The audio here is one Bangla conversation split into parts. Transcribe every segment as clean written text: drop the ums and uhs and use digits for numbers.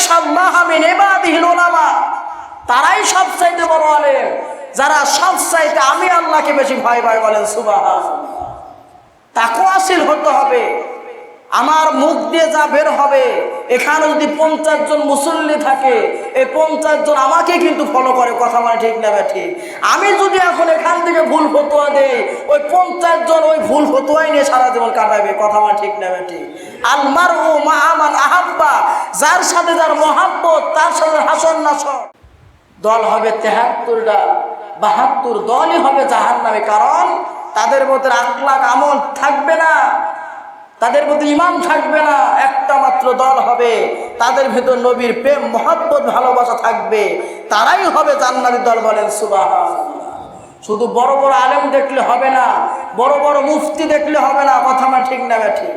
ইয়াখশাল্লাহা মিন ইবাদিহিল উলামা, তারাই সবচাইতে বড় আলেম যারা সবচাইতে আমি আল্লাহকে বেশি ভয় পায়। বলেন সুবহানাল্লাহ। তাকওয়াশীল হতে হবে। আমার মুখ দিয়ে যা বের হবে, এখানে যদি 50 জন মুসল্লি থাকে, এই 50 জন আমাকে কিন্তু ফলো করে। কথা মানে ঠিক না ঠিক? আমি যদি এখন এখান থেকে ভুল ফতোয়া দেই, ওই 50 জন ওই ভুল ফতোয়াই নিয়ে সারা জীবন কাটাবে। কথা মানে ঠিক না ঠিক? আল মারউ মা মান আহাব্বা, যার সাথে যার মহাব্বত তার সাথে হাসর নাসর। দল হবে 73টা, 72 দলই হবে জাহান্নামে। কারণ তাদের মধ্যে আখলাক আমল থাকবে না, তাদের মধ্যে ঈমান থাকবে না। একটা মাত্র দল হবে, তাদের ভেতর নবীর প্রেম মহব্বত ভালোবাসা থাকবে, তারাই হবে জান্নাতি দল। বলেন সুবহানাল্লাহ। শুধু বড় বড় আলেম দেখলে হবে না, বড় বড় মুফতি দেখলে হবে না। কথা আমার ঠিক না ঠিক?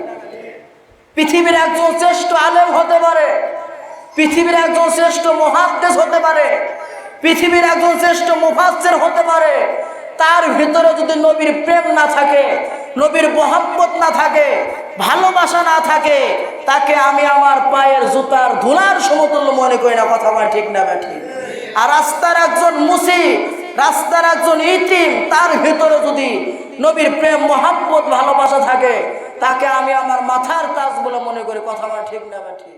পৃথিবীর একজন শ্রেষ্ঠ আলেম হতে পারে, পৃথিবীর একজন শ্রেষ্ঠ মুহাদ্দিস হতে পারে, পৃথিবীর একজন শ্রেষ্ঠ মুফাসসির হতে পারে, তার ভিতরে যদি নবীর প্রেম না থাকে, নবীর মহব্বত না থাকে, ভালোবাসা না থাকে, তাকে আমি আমার পায়ের জুতার ধুলার সমতুল্য মনে করি না। কথা আমার ঠিক না ঠিক? আর রাস্তার একজন মুসি, রাস্তার একজন ইতিম, তার ভিতরে যদি নবীর প্রেম মহব্বত ভালোবাসা থাকে, তাকে আমি আমার মাথার তাজ বলে মনে করি। কথা আমার ঠিক না ঠিক?